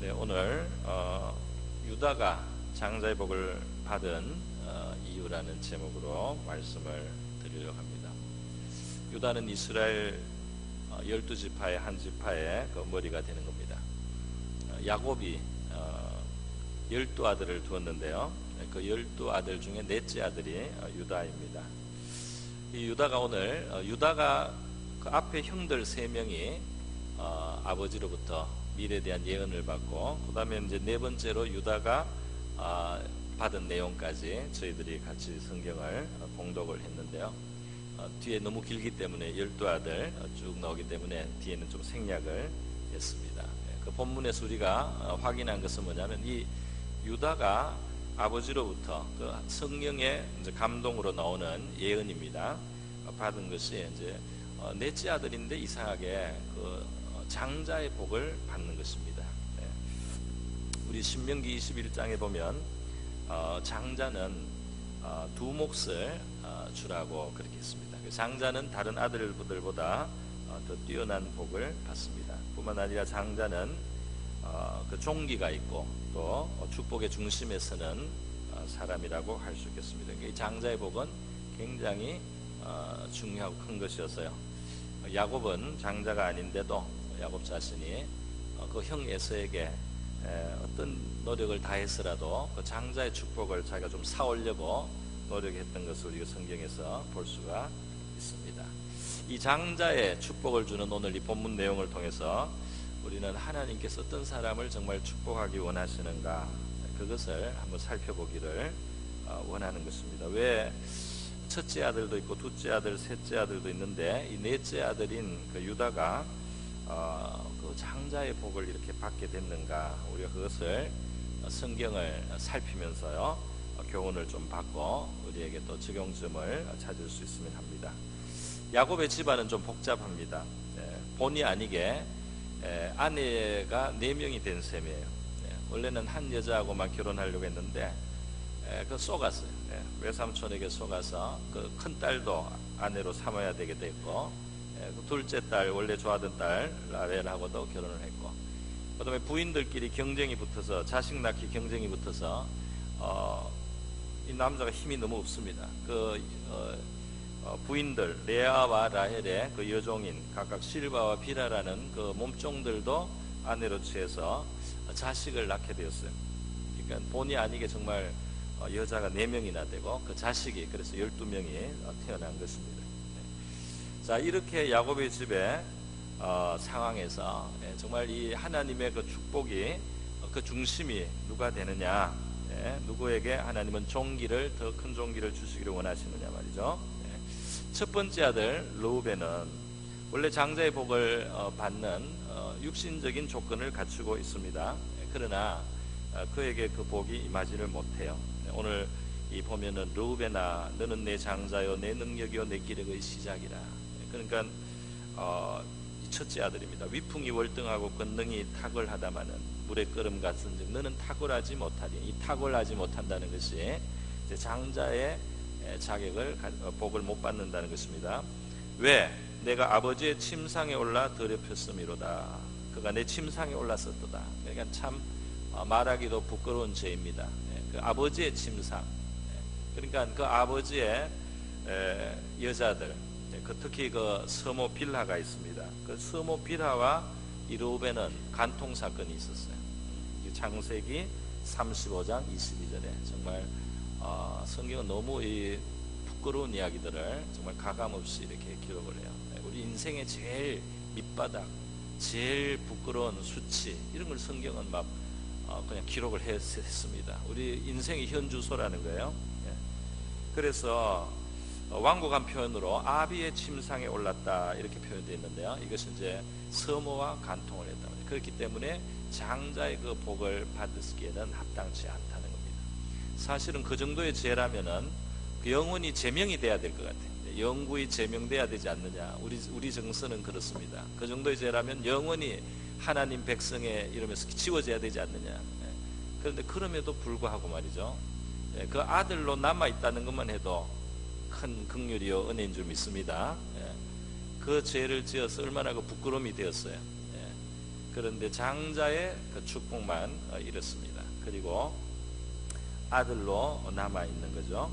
네, 오늘 유다가 장자의 복을 받은 이유라는 제목으로 말씀을 드리려고 합니다. 유다는 이스라엘 12지파의 한 지파의 그 머리가 되는 겁니다. 야곱이 12아들을 두었는데요. 그 12아들 중에 넷째 아들이 유다입니다. 이 유다가 오늘 유다가 그 앞에 형들 3명이 아버지로부터 미래에 대한 예언을 받고, 그 다음에 이제 네 번째로 유다가 받은 내용까지 저희들이 같이 성경을 봉독을 했는데요. 뒤에 너무 길기 때문에 12아들 쭉 나오기 때문에 뒤에는 좀 생략을 했습니다. 그 본문에서 우리가 확인한 것은 뭐냐면, 이 유다가 아버지로부터 그 성령의 이제 감동으로 나오는 예언입니다. 받은 것이 이제 넷째 아들인데 이상하게 그 장자의 복을 받는 것입니다. 우리 신명기 21장에 보면 장자는 두 몫을 주라고 그렇게 했습니다. 장자는 다른 아들들보다 더 뛰어난 복을 받습니다. 뿐만 아니라 장자는 그 종기가 있고 또 축복의 중심에 서는 사람이라고 할 수 있겠습니다. 이 장자의 복은 굉장히 중요하고 큰 것이었어요. 야곱은 장자가 아닌데도 야곱 자신이 그 형 에서에게 어떤 노력을 다해서라도 그 장자의 축복을 자기가 좀 사오려고 노력했던 것을 우리가 성경에서 볼 수가 있습니다. 이 장자의 축복을 주는 오늘 이 본문 내용을 통해서 우리는 하나님께서 어떤 사람을 정말 축복하기 원하시는가, 그것을 한번 살펴보기를 원하는 것입니다. 왜 첫째 아들도 있고 둘째 아들, 셋째 아들도 있는데 이 넷째 아들인 그 유다가 그 장자의 복을 이렇게 받게 됐는가, 우리가 그것을 성경을 살피면서요 교훈을 좀 받고 우리에게 또 적용점을 찾을 수 있으면 합니다. 야곱의 집안은 좀 복잡합니다. 본의 아니게 아내가 4명이 된 셈이에요. 원래는 한 여자하고만 결혼하려고 했는데 그 속았어요. 외삼촌에게 속아서 그 큰 딸도 아내로 삼아야 되게 됐고, 그 둘째 딸, 원래 좋아하던 딸 라헬하고도 결혼을 했고, 그 다음에 부인들끼리 경쟁이 붙어서, 자식 낳기 경쟁이 붙어서 이 남자가 힘이 너무 없습니다. 그 부인들 레아와 라헬의 그 여종인 각각 실바와 비라라는 그 몸종들도 아내로 취해서 자식을 낳게 되었어요. 그러니까 본의 아니게 정말 여자가 4명이나 되고 그 자식이 그래서 12명이 태어난 것입니다. 자, 이렇게 야곱의 집의 상황에서 정말 이 하나님의 그 축복이 그 중심이 누가 되느냐, 누구에게 하나님은 종기를, 더 큰 종기를 주시기를 원하시느냐 말이죠. 첫 번째 아들 르우벤은 원래 장자의 복을 받는 육신적인 조건을 갖추고 있습니다. 그러나 그에게 그 복이 임하지를 못해요. 오늘 이 보면은 르우벤아 너는 내 장자요 내 능력이요 내 기력의 시작이라. 그러니까 첫째 아들입니다. 위풍이 월등하고 권능이 탁월하다마는 물의 끓음 같은즉 너는 탁월하지 못하리. 이 탁월하지 못한다는 것이 이제 장자의 자격을 복을 못 받는다는 것입니다. 왜? 내가 아버지의 침상에 올라 더럽혔음이로다. 그가 내 침상에 올랐었도다. 그러니까 참 말하기도 부끄러운 죄입니다. 그 아버지의 침상, 그러니까 그 아버지의 여자들, 특히 그 서모 빌하가 있습니다. 그 서모 빌하와 이 르우벤은 간통 사건이 있었어요. 창세기 35장 22절에 정말 성경은 너무 이 부끄러운 이야기들을 정말 가감없이 이렇게 기록을 해요. 우리 인생의 제일 밑바닥, 제일 부끄러운 수치, 이런 걸 성경은 막 그냥 기록을 했습니다. 우리 인생의 현주소라는 거예요. 그래서 완곡한 표현으로 아비의 침상에 올랐다 이렇게 표현되어 있는데요. 이것은 이제 서모와 간통을 했다. 그렇기 때문에 장자의 그 복을 받기에는 합당치 않다는 겁니다. 사실은 그 정도의 죄라면은 영원히 제명이 돼야 될 것 같아요. 영구히 제명돼야 되지 않느냐. 우리 정서는 그렇습니다. 그 정도의 죄라면 영원히 하나님 백성에 이러면서 지워져야 되지 않느냐. 그런데 그럼에도 불구하고 말이죠, 그 아들로 남아있다는 것만 해도 큰 긍휼이요 은혜인 줄 믿습니다. 그 죄를 지어서 얼마나 그 부끄러움이 되었어요. 그런데 장자의 그 축복만 이렇습니다. 그리고 아들로 남아 있는 거죠.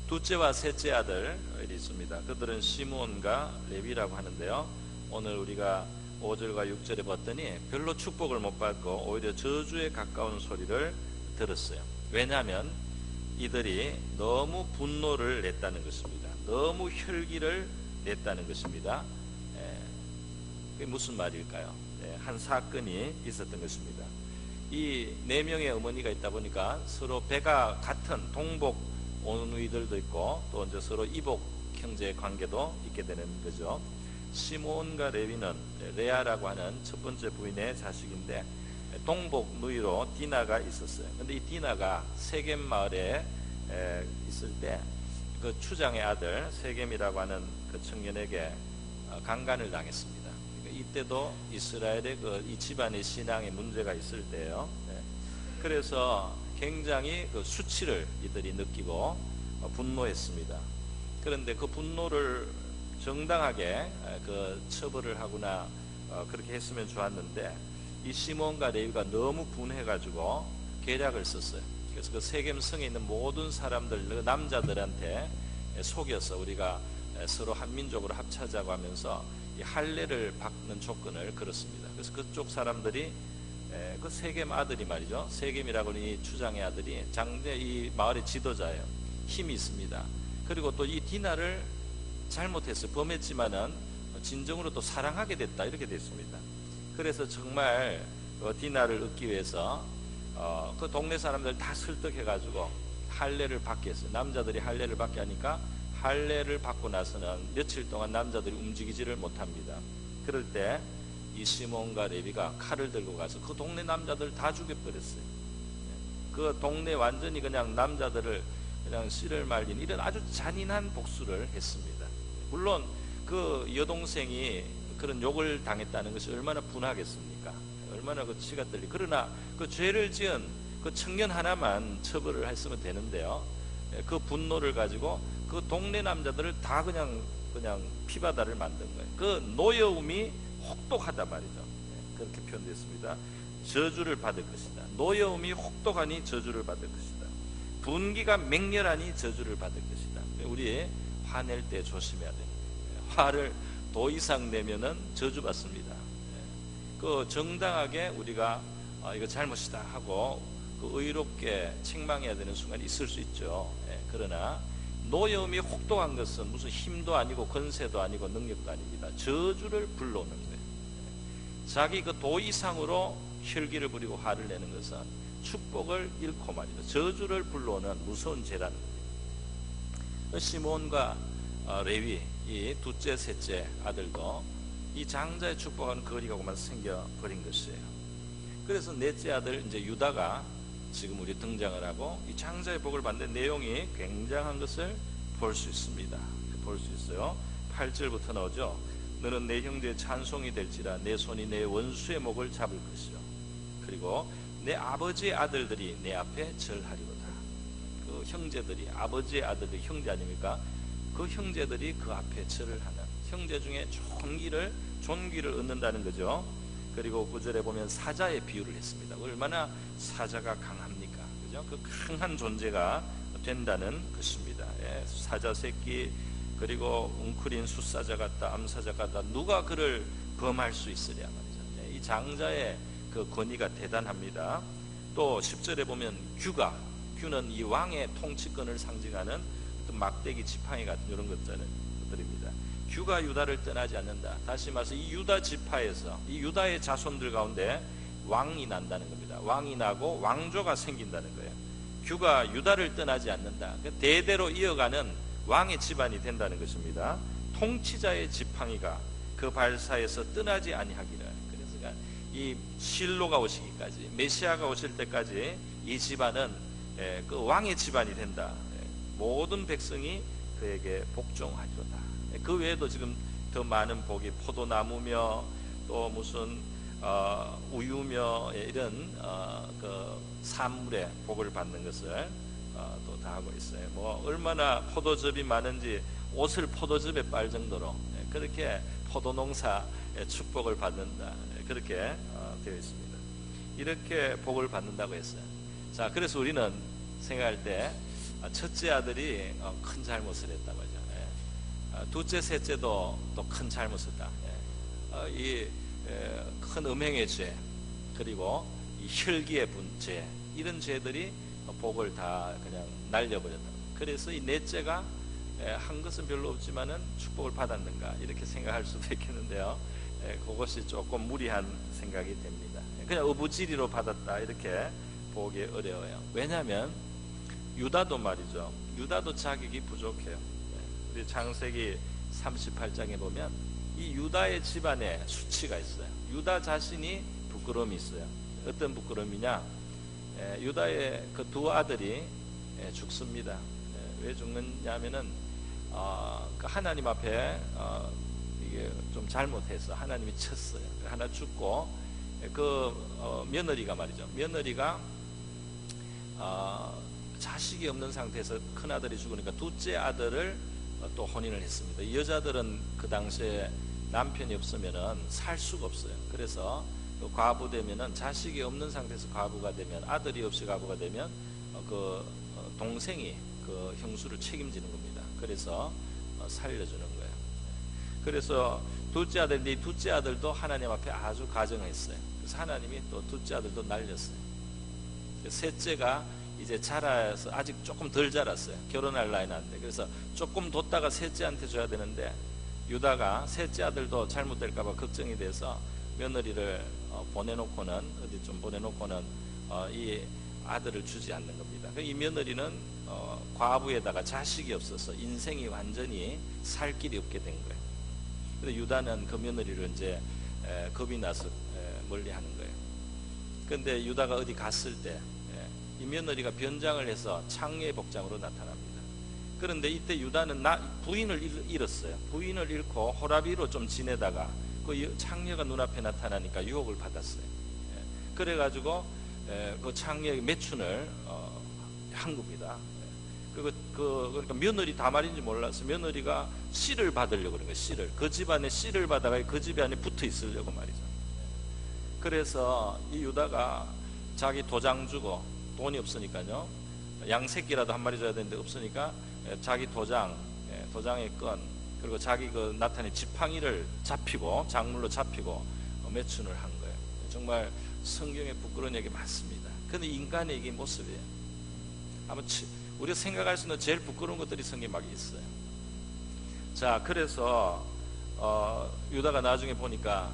둘째와 셋째 아들이 있습니다. 그들은 시므온과 레위라고 하는데요. 오늘 우리가 5절과 6절에 봤더니 별로 축복을 못 받고 오히려 저주에 가까운 소리를 들었어요. 왜냐하면 이들이 너무 분노를 냈다는 것입니다. 너무 혈기를 냈다는 것입니다. 그게 무슨 말일까요? 한 사건이 있었던 것입니다. 이 네 명의 어머니가 있다 보니까 서로 배가 같은 동복 오누이들도 있고 또 이제 서로 이복 형제 관계도 있게 되는 거죠. 시므온과 레위는 레아라고 하는 첫 번째 부인의 자식인데 동복 누이로 디나가 있었어요. 근데 이 디나가 세겜 마을에 있을 때 그 추장의 아들 세겜이라고 하는 그 청년에게 강간을 당했습니다. 그러니까 이때도 이스라엘의 이 집안의 신앙에 문제가 있을 때예요. 그래서 굉장히 그 수치를 이들이 느끼고 분노했습니다. 그런데 그 분노를 정당하게 그 처벌을 하거나 그렇게 했으면 좋았는데 이 시몬과 레위가 너무 분해가지고 계략을 썼어요. 그래서 그 세겜 성에 있는 모든 사람들, 그 남자들한테 속여서 우리가 서로 한민족으로 합차자고 하면서 이 할례를 받는 조건을 걸었습니다. 그래서 그쪽 사람들이 그 세겜 아들이 말이죠. 세겜이라고 하는 이 추장의 아들이 장대 이 마을의 지도자예요. 힘이 있습니다. 그리고 또 이 디나를 잘못했어요. 범했지만은 진정으로 또 사랑하게 됐다 이렇게 됐습니다. 그래서 정말 디나를 얻기 위해서 그 동네 사람들 다 설득해가지고 할례를 받게 했어요. 남자들이 할례를 받게 하니까 할례를 받고 나서는 며칠 동안 남자들이 움직이지를 못합니다. 그럴 때 이 시몬과 레위가 칼을 들고 가서 그 동네 남자들 다 죽여버렸어요. 그 동네 완전히 그냥 남자들을 그냥 씨를 말린 이런 아주 잔인한 복수를 했습니다. 물론 그 여동생이 그런 욕을 당했다는 것이 얼마나 분하겠습니까? 얼마나 그 치가 떨리. 그러나 그 죄를 지은 그 청년 하나만 처벌을 했으면 되는데요. 그 분노를 가지고 그 동네 남자들을 다 그냥 피바다를 만든 거예요. 그 노여움이 혹독하다 말이죠. 그렇게 표현됐습니다. 저주를 받을 것이다. 노여움이 혹독하니 저주를 받을 것이다. 분기가 맹렬하니 저주를 받을 것이다. 우리 화낼 때 조심해야 됩니다. 화를 더 이상 내면은 저주받습니다. 그 정당하게 우리가 이거 잘못이다 하고 그 의롭게 책망해야 되는 순간이 있을 수 있죠. 그러나 노여움이 혹독한 것은 무슨 힘도 아니고 권세도 아니고 능력도 아닙니다. 저주를 불러오는 거예요. 자기 그 도 이상으로 혈기를 부리고 화를 내는 것은 축복을 잃고 말이죠. 저주를 불러오는 무서운 죄라는 거예요. 시몬과 레위 이 둘째 셋째 아들도 이 장자의 축복하는 거리가고만 생겨버린 것이에요. 그래서 넷째 아들 이제 유다가 지금 우리 등장을 하고 이 장자의 복을 받는 내용이 굉장한 것을 볼 수 있습니다. 볼 수 있어요. 8절부터 나오죠. 너는 내 형제의 찬송이 될지라 내 손이 내 원수의 목을 잡을 것이요 그리고 내 아버지의 아들들이 내 앞에 절하리로다. 그 형제들이 아버지의 아들들이 형제 아닙니까? 그 형제들이 그 앞에 절을 하는 형제 중에 존귀를 얻는다는 거죠. 그리고 9절에 보면 사자의 비유를 했습니다. 얼마나 사자가 강합니까? 그죠? 그 강한 존재가 된다는 것입니다. 사자 새끼 그리고 웅크린 숫사자 같다 암사자 같다 누가 그를 범할 수 있으랴 말이죠. 이 장자의 그 권위가 대단합니다. 또 10절에 보면 규는 이 왕의 통치권을 상징하는 막대기 지팡이 같은 이런 것들입니다. 규가 유다를 떠나지 않는다. 다시 말해서 이 유다 지파에서 이 유다의 자손들 가운데 왕이 난다는 겁니다. 왕이 나고 왕조가 생긴다는 거예요. 규가 유다를 떠나지 않는다. 대대로 이어가는 왕의 집안이 된다는 것입니다. 통치자의 지팡이가 그 발사에서 떠나지 아니하기를. 그래서 이 실로가 오시기까지 메시아가 오실 때까지 이 집안은 그 왕의 집안이 된다. 모든 백성이 그에게 복종하리로다. 그 외에도 지금 더 많은 복이 포도나무며 또 무슨 우유며 이런 그 산물의 복을 받는 것을 또 다 하고 있어요. 뭐 얼마나 포도즙이 많은지 옷을 포도즙에 빨 정도로 그렇게 포도농사 축복을 받는다. 그렇게 되어 있습니다. 이렇게 복을 받는다고 했어요. 자, 그래서 우리는 생각할 때 첫째 아들이 큰 잘못을 했다고 하죠. 둘째, 셋째도 또 큰 잘못을 했다. 이 큰 음행의 죄, 그리고 이 혈기의 분죄, 이런 죄들이 복을 다 그냥 날려버렸다. 그래서 이 넷째가 한 것은 별로 없지만은 축복을 받았는가 이렇게 생각할 수도 있겠는데요. 그것이 조금 무리한 생각이 됩니다. 그냥 어부지리로 받았다 이렇게 보기 어려워요. 왜냐하면 유다도 말이죠. 유다도 자격이 부족해요. 우리 창세기 38장에 보면 이 유다의 집안에 수치가 있어요. 유다 자신이 부끄러움이 있어요. 어떤 부끄러움이냐? 유다의 그 두 아들이 죽습니다. 왜 죽느냐면은 그 하나님 앞에 이게 좀 잘못해서 하나님이 쳤어요. 하나 죽고 그 며느리가 말이죠. 며느리가 자식이 없는 상태에서 큰 아들이 죽으니까 둘째 아들을 또 혼인을 했습니다. 이 여자들은 그 당시에 남편이 없으면은 살 수가 없어요. 그래서 과부 되면은 자식이 없는 상태에서 과부가 되면, 아들이 없이 과부가 되면 그 동생이 그 형수를 책임지는 겁니다. 그래서 살려주는 거예요. 그래서 둘째 아들인데 이 둘째 아들도 하나님 앞에 아주 가정했어요. 그래서 하나님이 또 둘째 아들도 날렸어요. 셋째가 이제 자라서 아직 조금 덜 자랐어요. 결혼할 나이는 안 돼. 그래서 조금 뒀다가 셋째한테 줘야 되는데 유다가 셋째 아들도 잘못될까봐 걱정이 돼서 며느리를 보내놓고는 어디 좀 보내놓고는 이 아들을 주지 않는 겁니다. 이 며느리는 과부에다가 자식이 없어서 인생이 완전히 살 길이 없게 된 거예요. 그래서 유다는 그 며느리를 이제 겁이 나서 멀리하는 거예요. 그런데 유다가 어디 갔을 때 이 며느리가 변장을 해서 창녀의 복장으로 나타납니다. 그런데 이때 유다는 부인을 잃었어요. 부인을 잃고 호라비로 좀 지내다가 그 창녀가 눈앞에 나타나니까 유혹을 받았어요. 그래가지고 그 창녀의 매춘을 한 겁니다. 그러니까 며느리 다말인지 몰라서 며느리가 씨를 받으려고 그런 거예요. 씨를. 그 집안에 씨를 받아가 그 집안에 붙어 있으려고 말이죠. 그래서 이 유다가 자기 도장 주고 돈이 없으니까요. 양새끼라도 한 마리 줘야 되는데 없으니까 자기 도장의 건, 그리고 자기 그 나타낸 지팡이를 잡히고 작물로 잡히고 매춘을 한 거예요. 정말 성경에 부끄러운 얘기 많습니다. 근데 인간의 이게 모습이에요. 아마 우리가 생각할 수 있는 제일 부끄러운 것들이 성경에 막 있어요. 자, 그래서 유다가 나중에 보니까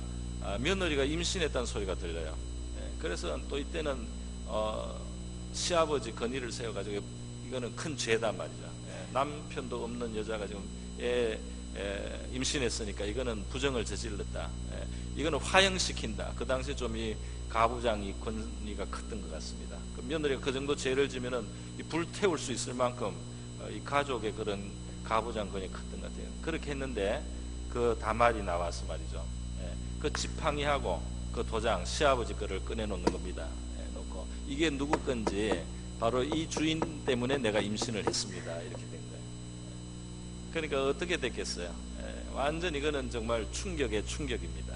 며느리가 임신했다는 소리가 들려요. 그래서 또 이때는 시아버지 건의를 세워가지고 이거는 큰 죄단 말이죠. 남편도 없는 여자가 지금 임신했으니까 이거는 부정을 저질렀다. 이거는 화형시킨다. 그 당시에 좀 이 가부장이 권위가 컸던 것 같습니다. 그 며느리가 그 정도 죄를 지면은 불태울 수 있을 만큼 이 가족의 그런 가부장 권위가 컸던 것 같아요. 그렇게 했는데 그 다말이 나와서 말이죠. 그 지팡이하고 그 도장 시아버지 거를 꺼내놓는 겁니다. 놓고 이게 누구 건지 바로 이 주인 때문에 내가 임신을 했습니다. 이렇게 된 거예요. 그러니까 어떻게 됐겠어요? 완전 이거는 정말 충격의 충격입니다.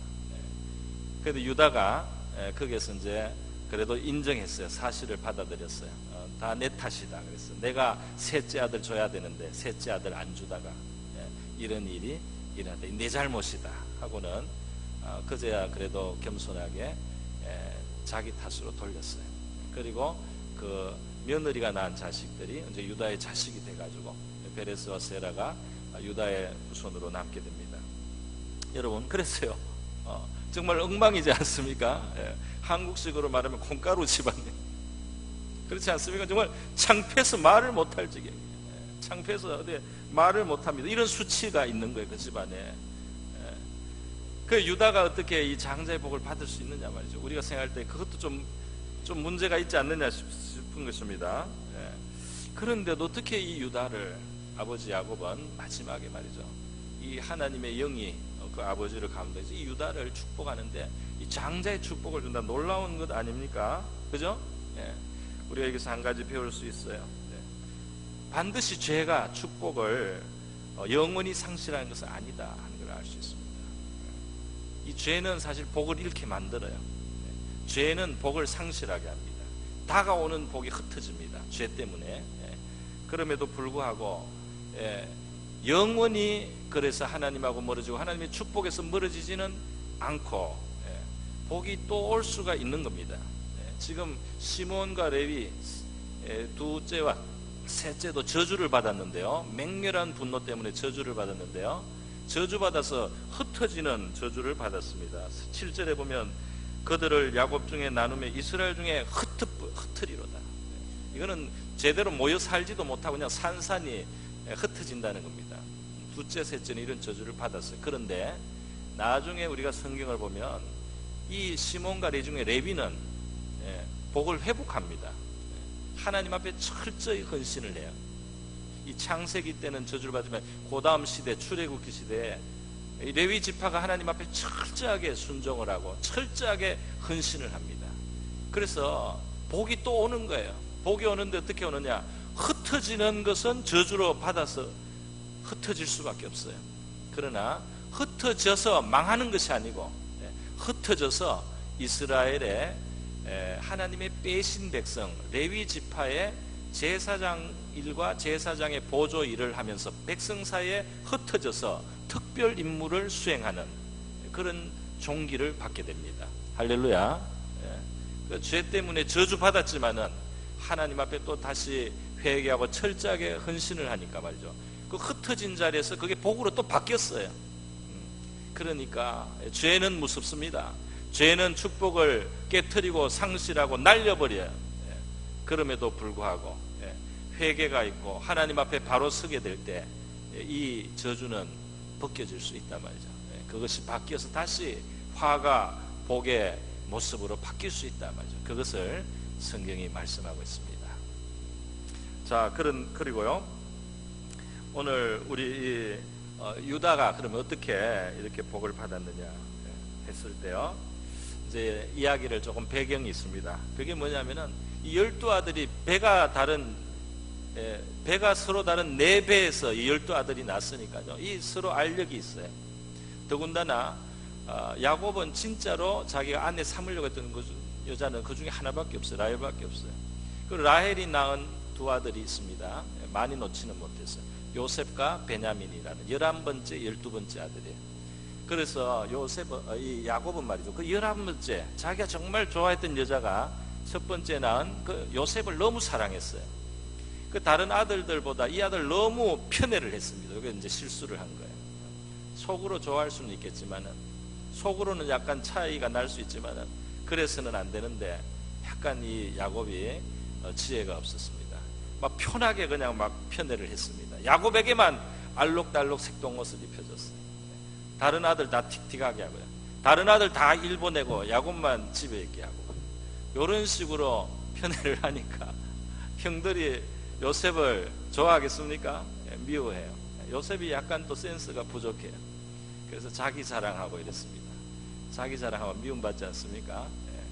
그래도 유다가 거기에서 이제 그래도 인정했어요. 사실을 받아들였어요. 다 내 탓이다. 그래서 내가 셋째 아들 줘야 되는데 셋째 아들 안 주다가 이런 일이 일어났다. 내 잘못이다 하고는 그제야 그래도 겸손하게 자기 탓으로 돌렸어요. 그리고 그 며느리가 낳은 자식들이 이제 유다의 자식이 돼가지고 베레스와 세라가 유다의 후손으로 남게 됩니다. 여러분, 그랬어요. 정말 엉망이지 않습니까? 한국식으로 말하면 콩가루 집안이에요. 그렇지 않습니까? 정말 창피해서 말을 못할 지경. 창피해서 어디 말을 못합니다. 이런 수치가 있는 거예요, 그 집안에. 그 유다가 어떻게 이 장자의 복을 받을 수 있느냐 말이죠. 우리가 생각할 때 그것도 좀 문제가 있지 않느냐 싶은 것입니다. 그런데도 어떻게 이 유다를 아버지 야곱은 마지막에 말이죠. 이 하나님의 영이 그 아버지를 감동해서 이 유다를 축복하는데 이 장자의 축복을 준다. 놀라운 것 아닙니까? 그죠? 우리가 여기서 한 가지 배울 수 있어요. 반드시 죄가 축복을 영원히 상실하는 것은 아니다 하는 걸 알 수 있습니다. 이 죄는 사실 복을 잃게 만들어요. 죄는 복을 상실하게 합니다. 다가오는 복이 흩어집니다. 죄 때문에. 그럼에도 불구하고 영원히 그래서 하나님하고 멀어지고 하나님의 축복에서 멀어지지는 않고 복이 또 올 수가 있는 겁니다. 지금 시몬과 레위 둘째와 셋째도 저주를 받았는데요. 맹렬한 분노 때문에 저주를 받았는데요. 저주받아서 흩어지는 저주를 받았습니다. 7절에 보면 그들을 야곱 중에 나누며 이스라엘 중에 흩으리로다. 이거는 제대로 모여 살지도 못하고 그냥 산산이 흩어진다는 겁니다. 둘째, 셋째는 이런 저주를 받았어요. 그런데 나중에 우리가 성경을 보면 이 시몬과 레위 중에 레위는 복을 회복합니다. 하나님 앞에 철저히 헌신을 해요. 이 창세기 때는 저주를 받으면 그 다음 시대 출애굽기 시대에 레위 지파가 하나님 앞에 철저하게 순종을 하고 철저하게 헌신을 합니다. 그래서 복이 또 오는 거예요. 복이 오는데 어떻게 오느냐? 흩어지는 것은 저주로 받아서 흩어질 수밖에 없어요. 그러나 흩어져서 망하는 것이 아니고 흩어져서 이스라엘의 하나님의 빼신 백성 레위 지파의 제사장 일과 제사장의 보조 일을 하면서 백성 사이에 흩어져서 특별 임무를 수행하는 그런 종기를 받게 됩니다. 할렐루야. 그 죄 때문에 저주받았지만은 하나님 앞에 또 다시 회개하고 철저하게 헌신을 하니까 말이죠. 그 흩어진 자리에서 그게 복으로 또 바뀌었어요. 그러니까 죄는 무섭습니다. 죄는 축복을 깨트리고 상실하고 날려버려요. 그럼에도 불구하고 회개가 있고 하나님 앞에 바로 서게 될 때 이 저주는 벗겨질 수 있단 말이죠. 그것이 바뀌어서 다시 화가 복의 모습으로 바뀔 수 있단 말이죠. 그것을 성경이 말씀하고 있습니다. 자, 그리고요 오늘 우리 유다가 그러면 어떻게 이렇게 복을 받았느냐 했을 때요, 이제 이야기를 조금 배경이 있습니다. 그게 뭐냐면은 이 12아들이 배가 서로 다른 4배에서 이 12아들이 났으니까요. 이 서로 알력이 있어요. 더군다나 야곱은 진짜로 자기가 아내 삼으려고 했던 여자는 그 중에 하나밖에 없어요. 라헬밖에 없어요. 그 라헬이 낳은 2아들이 있습니다. 많이 놓지는 못했어요. 요셉과 베냐민이라는 11번째, 12번째 아들이에요. 그래서 이 야곱은 말이죠. 그 11번째, 자기가 정말 좋아했던 여자가 첫 번째 낳은 그 요셉을 너무 사랑했어요. 그 다른 아들들보다 이 아들 너무 편애를 했습니다. 이게 이제 실수를 한 거예요. 속으로 좋아할 수는 있겠지만은, 속으로는 약간 차이가 날 수 있지만은, 그래서는 안 되는데, 약간 이 야곱이 지혜가 없었습니다. 막 편하게 그냥 막 편애를 했습니다. 야곱에게만 알록달록 색동옷을 입혀줬어요. 다른 아들 다 틱틱하게 하고요. 다른 아들 다 일 보내고 야곱만 집에 있게 하고, 이런 식으로 편애를 하니까 형들이 요셉을 좋아하겠습니까? 미워해요. 요셉이 약간 또 센스가 부족해요. 그래서 자기 자랑하고 이랬습니다. 자기 자랑하고 미움받지 않습니까?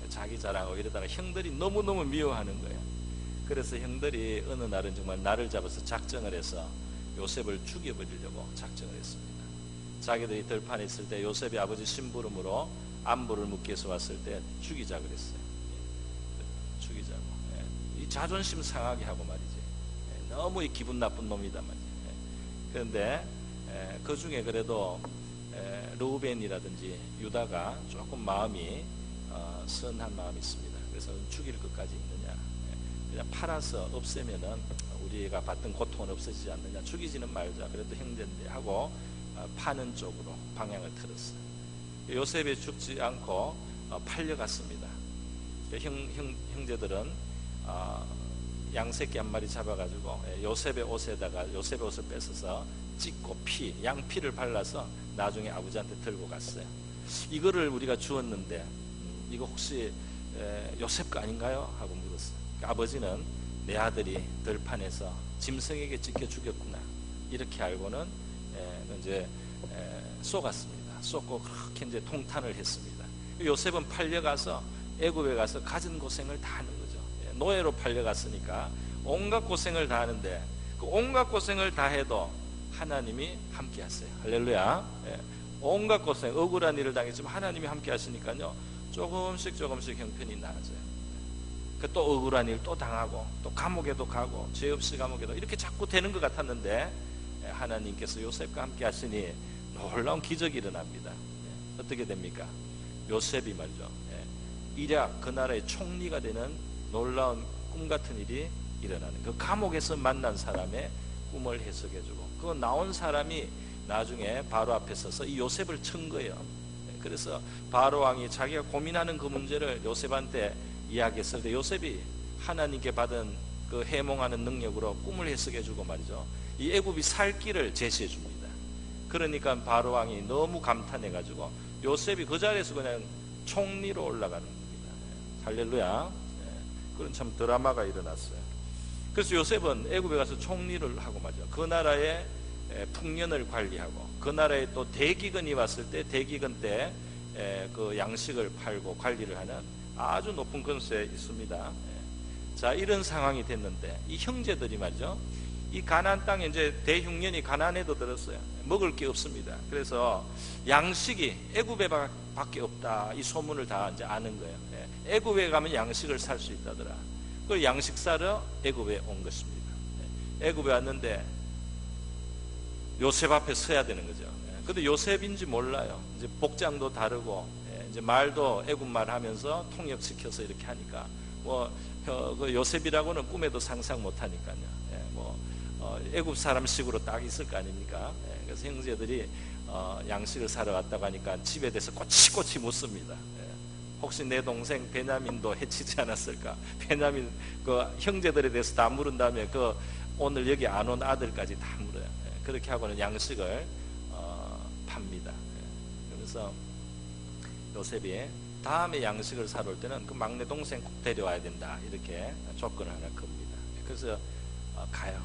자기 자랑하고 이러다가 형들이 너무너무 미워하는 거예요. 그래서 형들이 어느 날은 정말 날을 잡아서 작정을 해서 요셉을 죽여버리려고 작정을 했습니다. 자기들이 들판에 있을 때 요셉이 아버지 심부름으로 안부를 묻기 위해서 왔을 때 죽이자 그랬어요. 죽이자고. 이 자존심 상하게 하고 말이지. 너무 이 기분 나쁜 놈이다 말이지. 그런데 그 중에 그래도 르우벤이라든지 유다가 조금 마음이 선한 마음이 있습니다. 그래서 죽일 것까지 있느냐, 그냥 팔아서 없애면은 우리가 받던 고통은 없어지지 않느냐, 죽이지는 말자, 그래도 형제인데 하고 파는 쪽으로 방향을 틀었어요. 요셉이 죽지 않고 팔려갔습니다. 형제들은 양새끼 한 마리 잡아가지고 요셉의 옷에다가 요셉의 옷을 뺏어서 찢고 양피를 발라서 나중에 아버지한테 들고 갔어요. 이거를 우리가 주었는데 이거 혹시 요셉 거 아닌가요? 하고 물었어요. 아버지는 내 아들이 들판에서 짐승에게 찢겨 죽였구나, 이렇게 알고는 이제 쏘갔습니다. 쏘고 그렇게 이제 통탄을 했습니다. 요셉은 팔려가서 애굽에 가서 가진 고생을 다 하는 거죠. 노예로 팔려갔으니까 온갖 고생을 다 하는데, 그 온갖 고생을 다 해도 하나님이 함께 하세요. 할렐루야. 온갖 고생, 억울한 일을 당했지만 하나님이 함께 하시니까요, 조금씩 형편이 나아져요. 또 억울한 일 또 당하고, 또 감옥에도 가고, 죄 없이 감옥에도 이렇게 자꾸 되는 것 같았는데, 하나님께서 요셉과 함께 하시니 놀라운 기적이 일어납니다. 어떻게 됩니까? 요셉이 말이죠, 이략 그 나라의 총리가 되는 놀라운 꿈 같은 일이 일어나는, 그 감옥에서 만난 사람의 꿈을 해석해주고, 그 나온 사람이 나중에 바로 앞에 서서 이 요셉을 친 거예요. 그래서 바로 왕이 자기가 고민하는 그 문제를 요셉한테 이야기했을 때, 요셉이 하나님께 받은 그 해몽하는 능력으로 꿈을 해석해주고 말이죠, 이 애굽이 살 길을 제시해 줍니다. 그러니까 바로 왕이 너무 감탄해가지고 요셉이 그 자리에서 그냥 총리로 올라가는 겁니다. 할렐루야. 그런 참 드라마가 일어났어요. 그래서 요셉은 애굽에 가서 총리를 하고 말이죠, 그 나라의 풍년을 관리하고, 그 나라에 또 대기근이 왔을 때 대기근 때 그 양식을 팔고 관리를 하는 아주 높은 권세에 있습니다. 자, 이런 상황이 됐는데 이 형제들이 말이죠, 이 가나안 땅에 이제 대흉년이 가나안에도 들었어요. 먹을 게 없습니다. 그래서 양식이 애굽에 밖에 없다, 이 소문을 다 이제 아는 거예요. 애굽에 가면 양식을 살 수 있다더라. 그 양식 사러 애굽에 온 것입니다. 애굽에 왔는데 요셉 앞에 서야 되는 거죠. 근데 요셉인지 몰라요. 이제 복장도 다르고, 이제 말도 애굽말 하면서 통역시켜서 이렇게 하니까, 그 요셉이라고는 꿈에도 상상 못 하니까요. 애굽 사람식으로 딱 있을 거 아닙니까? 그래서 형제들이 양식을 사러 갔다고 하니까 집에 대해서 꼬치꼬치 묻습니다. 혹시 내 동생 베냐민도 해치지 않았을까? 베냐민 그 형제들에 대해서 다 물은 다음에 그 오늘 여기 안 온 아들까지 다 물어요. 그렇게 하고는 양식을 팝니다. 그래서 요셉이 다음에 양식을 사러 올 때는 그 막내 동생 꼭 데려와야 된다, 이렇게 조건을 하나 겁니다. 그래서 가요.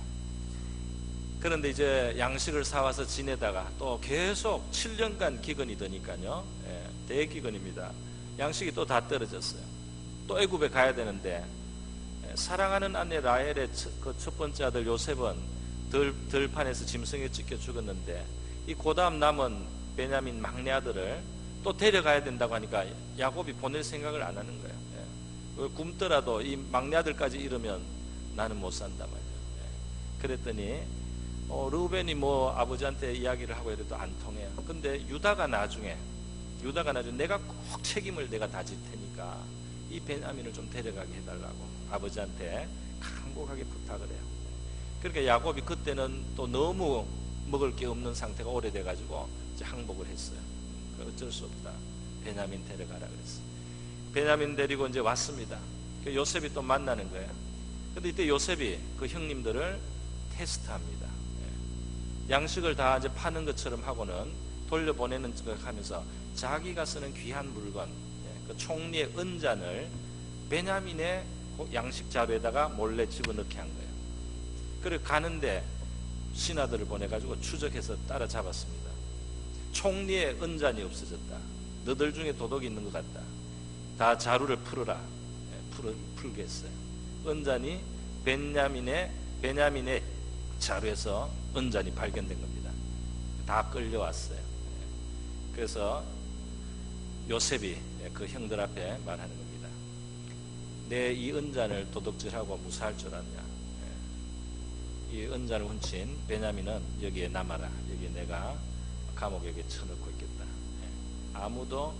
그런데 이제 양식을 사와서 지내다가 또 계속 7년간 기근이 드니까요, 대기근입니다. 양식이 또 다 떨어졌어요. 또 애굽에 가야 되는데, 사랑하는 아내 라헬의 그 첫 번째 아들 요셉은 들판에서 짐승에 찢겨 죽었는데, 이 고다음 남은 베냐민 막내 아들을 또 데려가야 된다고 하니까 야곱이 보낼 생각을 안 하는 거예요. 굶더라도 이 막내 아들까지 잃으면 나는 못 산단 말이에요. 그랬더니 르우벤이 아버지한테 이야기를 하고 이래도 안 통해요. 근데 유다가 나중에 내가 꼭 책임을 내가 다질 테니까 이 베냐민을 좀 데려가게 해달라고 아버지한테 간곡하게 부탁을 해요. 그러니까 야곱이 그때는 또 너무 먹을 게 없는 상태가 오래돼가지고 이제 항복을 했어요. 어쩔 수 없다, 베냐민 데려가라 그랬어요. 베냐민 데리고 이제 왔습니다. 요셉이 또 만나는 거예요. 근데 이때 요셉이 그 형님들을 테스트합니다. 양식을 다 이제 파는 것처럼 하고는 돌려보내는 척 하면서 자기가 쓰는 귀한 물건, 그 총리의 은잔을 베냐민의 양식 자루에다가 몰래 집어넣게 한 거예요. 그래 가는데 신하들을 보내가지고 추적해서 따라잡았습니다. 총리의 은잔이 없어졌다. 너들 중에 도둑이 있는 것 같다. 다 자루를 풀어라. 풀게 했어요. 은잔이 베냐민의 자루에서 은잔이 발견된 겁니다. 다 끌려왔어요. 그래서 요셉이 그 형들 앞에 말하는 겁니다. 내 이 은잔을 도둑질하고 무사할 줄 아냐? 이 은잔을 훔친 베냐민은 여기에 남아라. 여기에 내가 감옥에 쳐넣고 있겠다. 아무도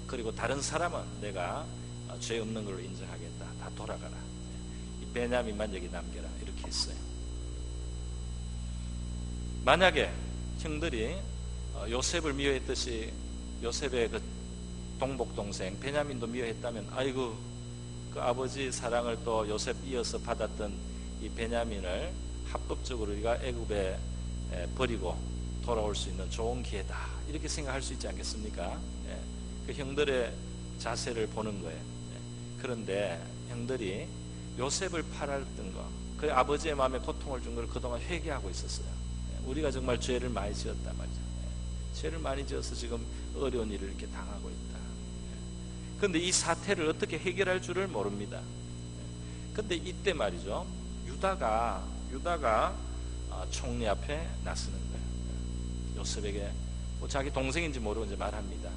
그리고 다른 사람은 내가 죄 없는 걸로 인정하겠다. 다 돌아가라. 이 베냐민만 여기 남겨라. 이렇게 했어요. 만약에 형들이 요셉을 미워했듯이 요셉의 그 동복 동생 베냐민도 미워했다면, 아이고 그 아버지 사랑을 또 요셉 이어서 받았던 이 베냐민을 합법적으로 우리가 애굽에 버리고 돌아올 수 있는 좋은 기회다, 이렇게 생각할 수 있지 않겠습니까? 그 형들의 자세를 보는 거예요. 그런데 형들이 요셉을 팔았던 거, 그 아버지의 마음에 고통을 준 걸 그동안 회개하고 있었어요. 우리가 정말 죄를 많이 지었단 말이죠. 죄를 많이 지어서 지금 어려운 일을 이렇게 당하고 있다. 그런데 이 사태를 어떻게 해결할 줄을 모릅니다. 근데 이때 말이죠, 유다가 총리 앞에 나서는 거예요. 요셉에게 뭐 자기 동생인지 모르고 이제 말합니다.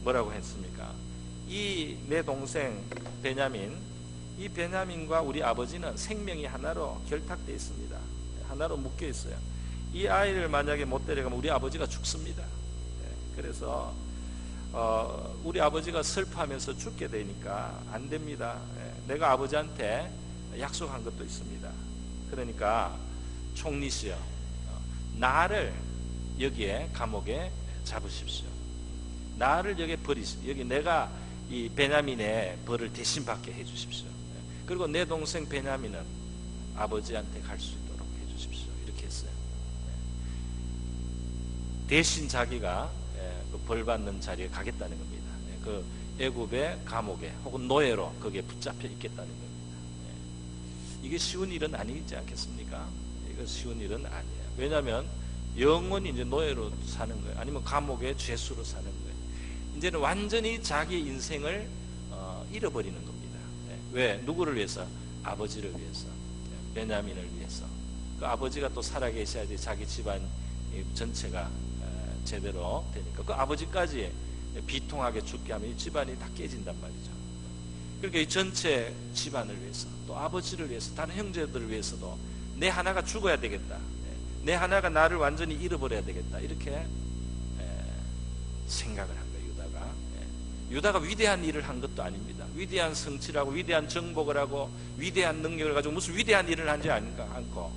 뭐라고 했습니까? 이 내 동생 베냐민, 이 베냐민과 우리 아버지는 생명이 하나로 결탁되어 있습니다. 하나로 묶여 있어요. 이 아이를 만약에 못 데려가면 우리 아버지가 죽습니다. 그래서 우리 아버지가 슬퍼하면서 죽게 되니까 안 됩니다. 내가 아버지한테 약속한 것도 있습니다. 그러니까 총리시여, 나를 여기에 감옥에 잡으십시오. 나를 여기에 버리십시오. 여기 내가 이 베냐민의 벌을 대신 받게 해주십시오. 그리고 내 동생 베냐민은 아버지한테 갈 수 있도록 해주십시오. 이렇게 했어요. 대신 자기가 그 벌 받는 자리에 가겠다는 겁니다. 그 애굽의 감옥에 혹은 노예로 거기에 붙잡혀 있겠다는 겁니다. 이게 쉬운 일은 아니지 않겠습니까? 이거 쉬운 일은 아니에요. 왜냐하면 영원히 이제 노예로 사는 거예요. 아니면 감옥의 죄수로 사는 거예요. 이제는 완전히 자기 인생을 잃어버리는 겁니다. 왜? 누구를 위해서? 아버지를 위해서, 베냐민을 위해서. 그 아버지가 또 살아계셔야지 자기 집안 전체가 제대로 되니까 그 아버지까지 비통하게 죽게 하면 이 집안이 다 깨진단 말이죠. 그러니까 이 전체 집안을 위해서, 또 아버지를 위해서, 다른 형제들을 위해서도 내 하나가 죽어야 되겠다, 내 하나가 나를 완전히 잃어버려야 되겠다, 이렇게 생각을 한 거예요. 유다가 위대한 일을 한 것도 아닙니다. 위대한 성취를 하고 위대한 정복을 하고 위대한 능력을 가지고 무슨 위대한 일을 한지 않고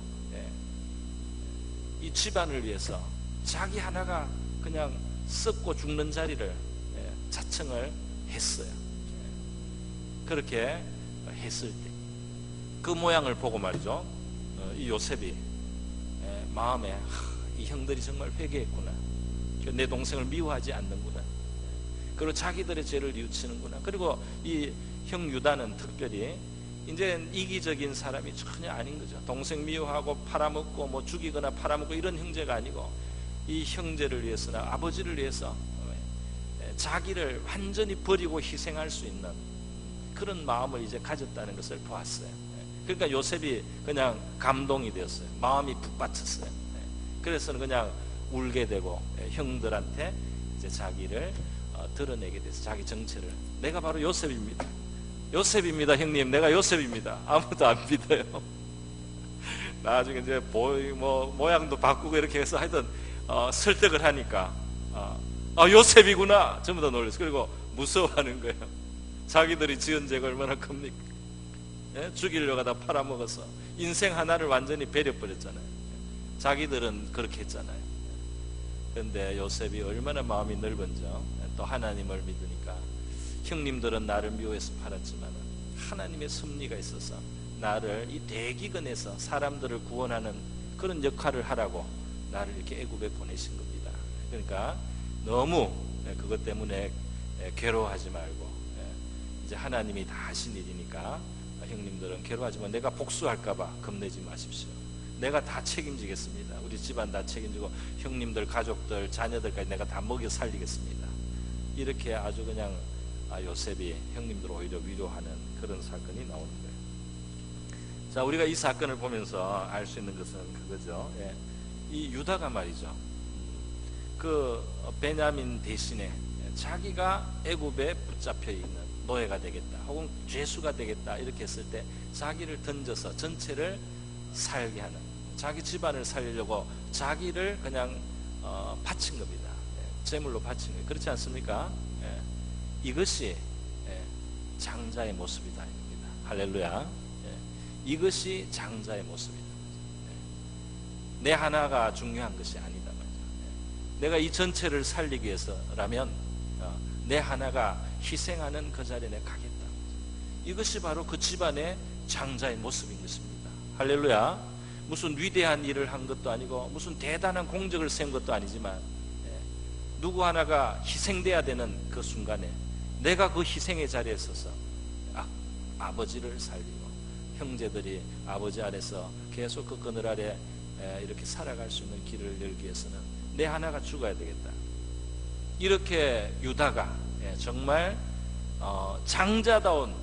이 집안을 위해서 자기 하나가 그냥 썩고 죽는 자리를 자청을 했어요. 그렇게 했을 때 그 모양을 보고 말이죠, 이 요셉이 마음에 이 형들이 정말 회개했구나, 내 동생을 미워하지 않는구나, 그리고 자기들의 죄를 뉘우치는구나. 그리고 이 형 유다는 특별히 이제 이기적인 사람이 전혀 아닌 거죠. 동생 미워하고 팔아먹고 뭐 죽이거나 팔아먹고 이런 형제가 아니고 이 형제를 위해서나 아버지를 위해서 자기를 완전히 버리고 희생할 수 있는 그런 마음을 이제 가졌다는 것을 보았어요. 그러니까 요셉이 그냥 감동이 되었어요. 마음이 북받쳤어요. 그래서는 그냥 울게 되고 형들한테 이제 자기를 드러내게 돼서 자기 정체를, 내가 바로 요셉입니다. 요셉입니다, 형님. 내가 요셉입니다. 아무도 안 믿어요. 나중에 이제 모양도 바꾸고 이렇게 해서 하여튼 설득을 하니까 요셉이구나 전부 다 놀랐어요. 그리고 무서워하는 거예요. 자기들이 지은 죄가 얼마나 큽니까? 죽이려고 다 팔아먹어서 인생 하나를 완전히 배려버렸잖아요. 자기들은 그렇게 했잖아요. 그런데 요셉이 얼마나 마음이 넓은지요. 또 하나님을 믿으니까 형님들은 나를 미워해서 팔았지만 하나님의 섭리가 있어서 나를 이 대기근에서 사람들을 구원하는 그런 역할을 하라고 나를 이렇게 애굽에 보내신 겁니다. 그러니까 너무 그것 때문에 괴로워하지 말고, 이제 하나님이 다 하신 일이니까 형님들은 괴로워하지만 내가 복수할까봐 겁내지 마십시오. 내가 다 책임지겠습니다. 우리 집안 다 책임지고 형님들, 가족들, 자녀들까지 내가 다 먹여 살리겠습니다. 이렇게 아주 그냥 요셉이 형님들 오히려 위로하는 그런 사건이 나오는 거예요. 자, 우리가 이 사건을 보면서 알 수 있는 것은 그거죠. 이 유다가 말이죠, 그 베냐민 대신에 자기가 애굽에 붙잡혀 있는 노예가 되겠다 혹은 죄수가 되겠다 이렇게 했을 때 자기를 던져서 전체를 살게 하는, 자기 집안을 살리려고 자기를 그냥 바친 겁니다. 제물로 바친 거예요. 그렇지 않습니까? 이것이 장자의 모습이다 이겁니다. 할렐루야. 이것이 장자의 모습이다. 내 하나가 중요한 것이 아니다 말이죠. 내가 이 전체를 살리기 위해서라면 내 하나가 희생하는 그 자리에 내가 가겠다. 이것이 바로 그 집안의 장자의 모습인 것입니다. 할렐루야. 무슨 위대한 일을 한 것도 아니고 무슨 대단한 공적을 세운 것도 아니지만 누구 하나가 희생돼야 되는 그 순간에 내가 그 희생의 자리에 서서 아버지를 살리고 형제들이 아버지 안에서 계속 그 그늘 아래 이렇게 살아갈 수 있는 길을 열기 위해서는 내 하나가 죽어야 되겠다. 이렇게 유다가 정말 장자다운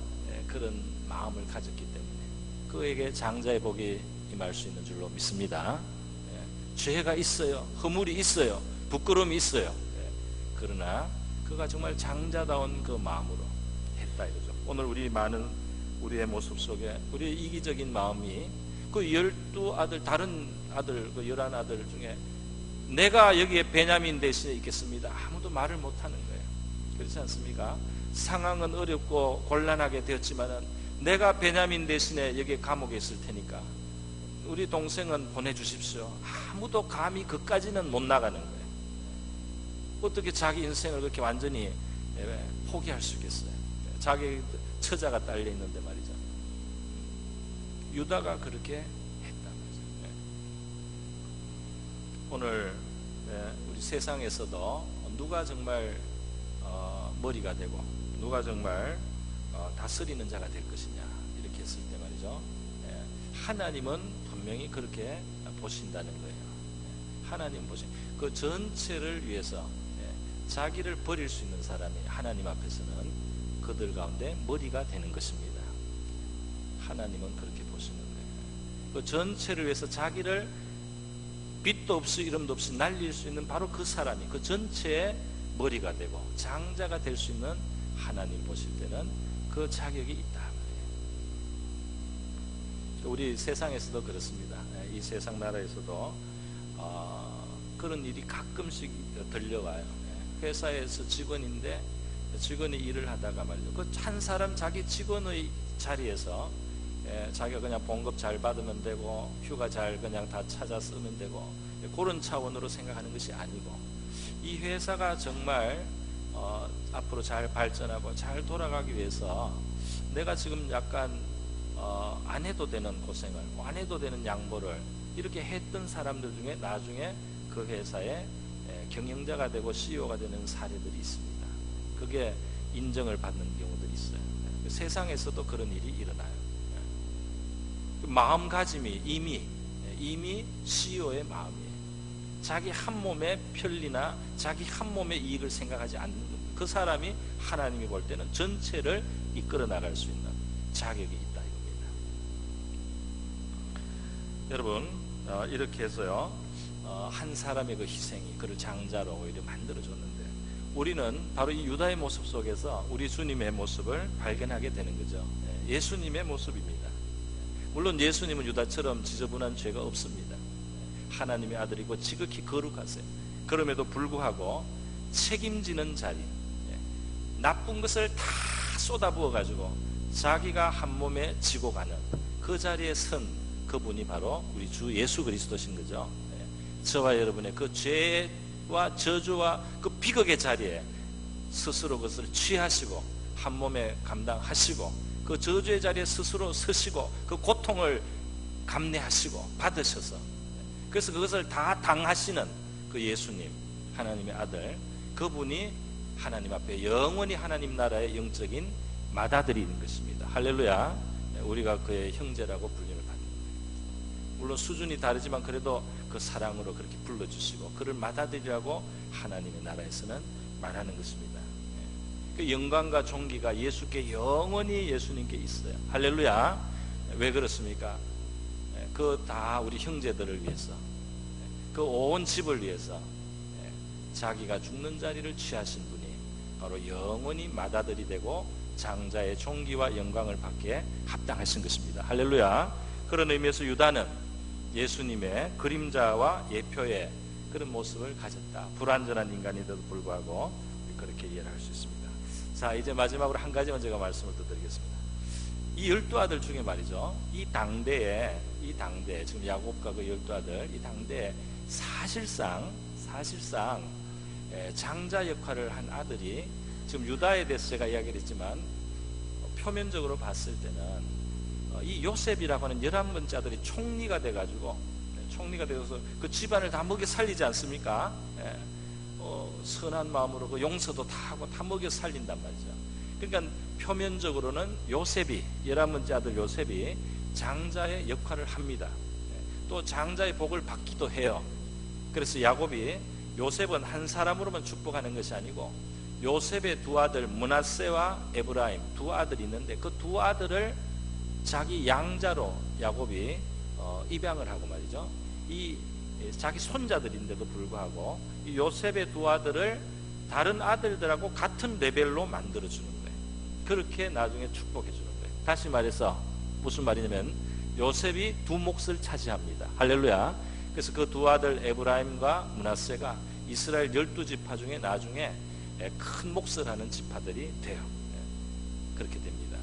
그런 마음을 가졌기 때문에 그에게 장자의 복이 임할 수 있는 줄로 믿습니다. 죄가 있어요. 허물이 있어요. 부끄러움이 있어요. 그러나 그가 정말 장자다운 그 마음으로 했다 이거죠. 오늘 우리의 모습 속에 우리의 이기적인 마음이 그 12아들, 다른 아들, 그 11아들 중에 내가 여기에 베냐민 대신에 있겠습니다, 아무도 말을 못하는 거예요. 그렇지 않습니까? 상황은 어렵고 곤란하게 되었지만은 내가 베냐민 대신에 여기 감옥에 있을 테니까 우리 동생은 보내주십시오. 아무도 감히 그까지는 못 나가는 거예요. 어떻게 자기 인생을 그렇게 완전히 포기할 수 있겠어요? 자기 처자가 딸려 있는데 말이죠. 유다가 그렇게 했단 말이죠. 오늘 우리 세상에서도 누가 정말 머리가 되고 누가 정말 다스리는 자가 될 것이냐 이렇게 했을 때 말이죠. 하나님은 분명히 그렇게 보신다는 거예요. 하나님 보신 그 전체를 위해서 자기를 버릴 수 있는 사람이 하나님 앞에서는 그들 가운데 머리가 되는 것입니다. 하나님은 그렇게 보시는 거예요. 그 전체를 위해서 자기를 빛도 없이 이름도 없이 날릴 수 있는 바로 그 사람이 그 전체의 머리가 되고 장자가 될 수 있는 하나님 보실 때는 그 자격이 있다. 우리 세상에서도 그렇습니다. 이 세상 나라에서도 그런 일이 가끔씩 들려와요. 회사에서 직원인데 직원이 일을 하다가 말이죠. 그 한 사람 자기 직원의 자리에서 자기가 그냥 봉급 잘 받으면 되고 휴가 잘 그냥 다 찾아 쓰면 되고 그런 차원으로 생각하는 것이 아니고 이 회사가 정말 앞으로 잘 발전하고 잘 돌아가기 위해서 내가 지금 약간 안 해도 되는 고생을 안 해도 되는 양보를 이렇게 했던 사람들 중에 나중에 그 회사의 경영자가 되고 CEO가 되는 사례들이 있습니다. 그게 인정을 받는 경우들이 있어요. 세상에서도 그런 일이 일어나요. 마음가짐이 이미 CEO의 마음이에요. 자기 한 몸의 편리나 자기 한 몸의 이익을 생각하지 않는 그 사람이 하나님이 볼 때는 전체를 이끌어 나갈 수 있는 자격이 있다 이겁니다. 여러분 이렇게 해서요 한 사람의 그 희생이 그를 장자로 오히려 만들어줬는데 우리는 바로 이 유다의 모습 속에서 우리 주님의 모습을 발견하게 되는 거죠. 예수님의 모습입니다. 물론 예수님은 유다처럼 지저분한 죄가 없습니다. 하나님의 아들이고 지극히 거룩하세요. 그럼에도 불구하고 책임지는 자리, 나쁜 것을 다 쏟아부어 가지고 자기가 한 몸에 지고 가는 그 자리에 선 그분이 바로 우리 주 예수 그리스도신 거죠. 저와 여러분의 그 죄와 저주와 그 비극의 자리에 스스로 그것을 취하시고 한 몸에 감당하시고 그 저주의 자리에 스스로 서시고 그 고통을 감내하시고 받으셔서 그래서 그것을 다 당하시는 그 예수님 하나님의 아들 그분이 하나님 앞에 영원히 하나님 나라의 영적인 맏아들인 것입니다. 할렐루야. 우리가 그의 형제라고 불림을 받는 거예요. 물론 수준이 다르지만 그래도 그 사랑으로 그렇게 불러주시고 그를 맏아들이라고 하나님의 나라에서는 말하는 것입니다. 그 영광과 존귀가 예수께 영원히 예수님께 있어요. 할렐루야. 왜 그렇습니까? 그 다 우리 형제들을 위해서 그 온 집을 위해서 자기가 죽는 자리를 취하신 분이 바로 영원히 맏아들이 되고 장자의 존귀와 영광을 받기에 합당하신 것입니다. 할렐루야. 그런 의미에서 유다는 예수님의 그림자와 예표의 그런 모습을 가졌다. 불완전한 인간인데도 불구하고 그렇게 이해를 할 수 있습니다. 자, 이제 마지막으로 한 가지만 제가 말씀을 더 드리겠습니다. 이 12아들 중에 말이죠, 이 당대에 지금 야곱과 그 12아들 이 당대에 사실상 장자 역할을 한 아들이 지금 유다에 대해서 제가 이야기를 했지만 표면적으로 봤을 때는 이 요셉이라고 하는 11번째 아들이 총리가 돼가지고 그 집안을 다 먹여 살리지 않습니까? 선한 마음으로 그 용서도 다 하고 다 먹여 살린단 말이죠. 그러니까 표면적으로는 요셉이 11번째 아들 요셉이 장자의 역할을 합니다. 또 장자의 복을 받기도 해요. 그래서 야곱이 요셉은 한 사람으로만 축복하는 것이 아니고 요셉의 두 아들 므낫세와 에브라임 두 아들이 있는데 그 두 아들을 자기 양자로 야곱이 입양을 하고 말이죠. 이 자기 손자들인데도 불구하고 이 요셉의 두 아들을 다른 아들들하고 같은 레벨로 만들어주는 거예요. 그렇게 나중에 축복해 주는 거예요. 다시 말해서 무슨 말이냐면 요셉이 두 몫을 차지합니다. 할렐루야. 그래서 그 두 아들 에브라임과 므낫세가 이스라엘 12지파 중에 나중에 큰 몫을 하는 지파들이 돼요. 그렇게 됩니다.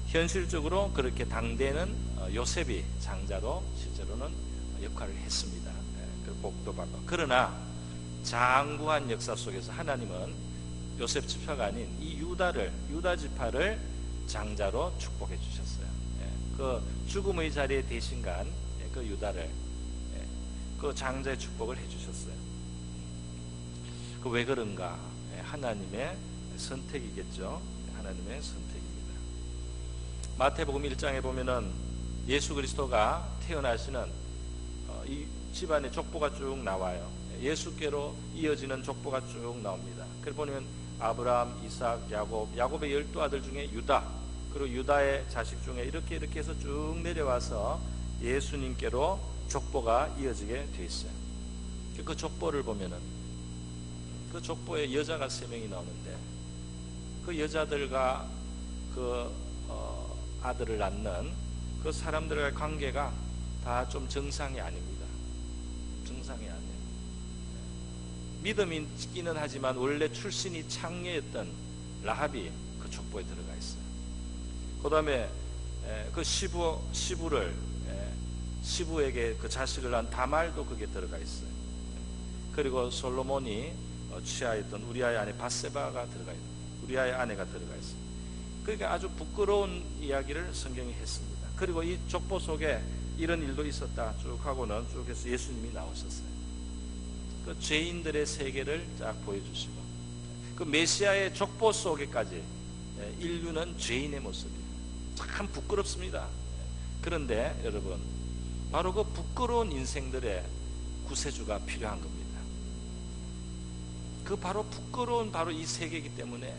현실적으로 그렇게 당대는 요셉이 장자로 실제로는 역할을 했습니다. 그리고 복도 받고. 그러나 장구한 역사 속에서 하나님은 요셉 지파가 아닌 이 유다 지파를 장자로 축복해 주셨어요. 그 죽음의 자리에 대신 간 그 유다를 그 장자의 축복을 해 주셨어요. 그 왜 그런가? 하나님의 선택이겠죠. 하나님의 선택입니다. 마태복음 1장에 보면은 예수 그리스도가 태어나시는 이 집안의 족보가 쭉 나와요. 예수께로 이어지는 족보가 쭉 나옵니다. 그걸 보면 아브라함, 이삭, 야곱의 12아들 중에 유다, 그리고 유다의 자식 중에 이렇게 해서 쭉 내려와서 예수님께로 족보가 이어지게 돼 있어요. 그 족보를 보면은 그 족보에 여자가 3명이 나오는데 그 여자들과 그 아들을 낳는 그 사람들과의 관계가 다 좀 정상이 아닙니다. 정상이 아니에요. 믿음이 있기는 하지만 원래 출신이 창녀였던 라합이 그 족보에 들어가 있어요. 그 다음에 그 시부에게 그 자식을 낳은 다말도 거기에 들어가 있어요. 그리고 솔로몬이 취하였던 우리아의 아내 밧세바가 들어가 있어요. 우리아의 아내가 들어가 있어요. 그러니까 아주 부끄러운 이야기를 성경이 했습니다. 그리고 이 족보 속에 이런 일도 있었다 쭉 하고는 쭉 해서 예수님이 나오셨어요. 그 죄인들의 세계를 쫙 보여주시고 그 메시아의 족보 속에까지 인류는 죄인의 모습이에요. 참 부끄럽습니다. 그런데 여러분 바로 그 부끄러운 인생들의 구세주가 필요한 겁니다. 그 바로 부끄러운 바로 이 세계이기 때문에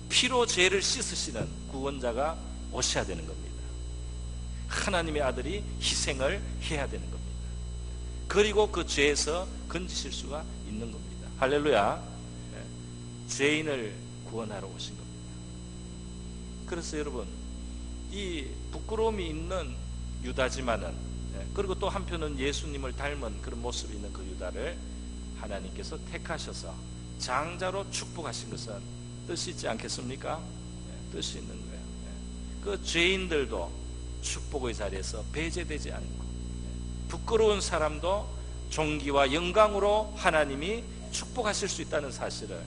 피로 죄를 씻으시는 구원자가 오셔야 되는 겁니다. 하나님의 아들이 희생을 해야 되는 겁니다. 그리고 그 죄에서 건지실 수가 있는 겁니다. 할렐루야. 죄인을 구원하러 오신 겁니다. 그래서 여러분 이 부끄러움이 있는 유다지만은 그리고 또 한편은 예수님을 닮은 그런 모습이 있는 그 유다를 하나님께서 택하셔서 장자로 축복하신 것은 뜻이 있지 않겠습니까? 뜻이 있는 거예요. 그 죄인들도 축복의 자리에서 배제되지 않고 부끄러운 사람도 존귀와 영광으로 하나님이 축복하실 수 있다는 사실을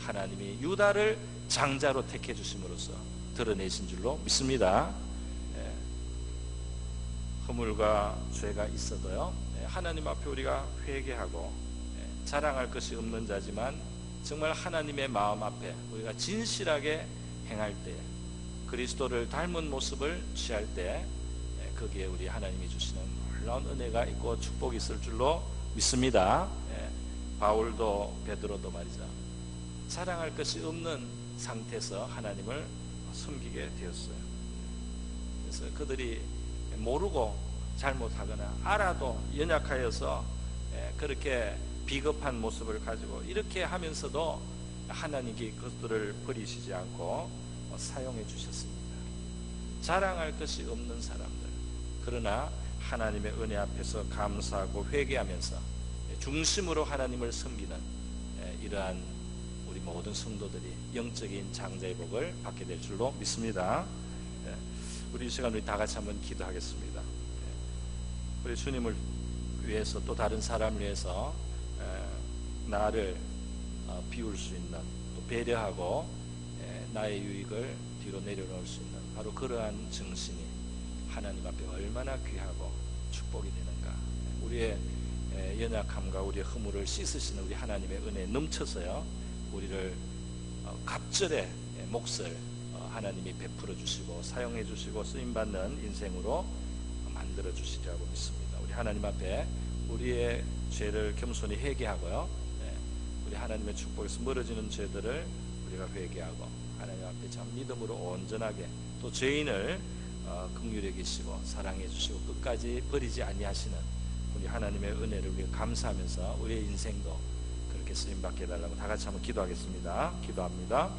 하나님이 유다를 장자로 택해 주심으로써 드러내신 줄로 믿습니다. 허물과 죄가 있어도요 하나님 앞에 우리가 회개하고 자랑할 것이 없는 자지만 정말 하나님의 마음 앞에 우리가 진실하게 행할 때 그리스도를 닮은 모습을 취할 때 거기에 우리 하나님이 주시는 놀라운 은혜가 있고 축복이 있을 줄로 믿습니다. 바울도 베드로도 말이죠. 자랑할 것이 없는 상태에서 하나님을 섬기게 되었어요. 그래서 그들이 모르고 잘못하거나 알아도 연약하여서 그렇게 비겁한 모습을 가지고 이렇게 하면서도 하나님이 그들을 버리시지 않고 사용해 주셨습니다. 자랑할 것이 없는 사람들, 그러나 하나님의 은혜 앞에서 감사하고 회개하면서 중심으로 하나님을 섬기는 이러한 우리 모든 성도들이 영적인 장자의 복을 받게 될 줄로 믿습니다. 우리 이 시간 우리 다 같이 한번 기도하겠습니다. 우리 주님을 위해서 또 다른 사람을 위해서 나를 비울 수 있는 또 배려하고 나의 유익을 뒤로 내려놓을 수 있는 바로 그러한 정신이 하나님 앞에 얼마나 귀하고 축복이 되는가. 우리의 연약함과 우리의 허물을 씻으시는 우리 하나님의 은혜에 넘쳐서요 우리를 갑절의 몫을 하나님이 베풀어 주시고 사용해 주시고 쓰임받는 인생으로 만들어 주시리라고 믿습니다. 우리 하나님 앞에 우리의 죄를 겸손히 회개하고요 우리 하나님의 축복에서 멀어지는 죄들을 우리가 회개하고 하나님 앞에 참 믿음으로 온전하게 또 죄인을 긍휼히 여기시고 사랑해 주시고 끝까지 버리지 아니하시는 우리 하나님의 은혜를 우리가 감사하면서 우리의 인생도 그렇게 쓰임받게 해달라고 다 같이 한번 기도하겠습니다. 기도합니다.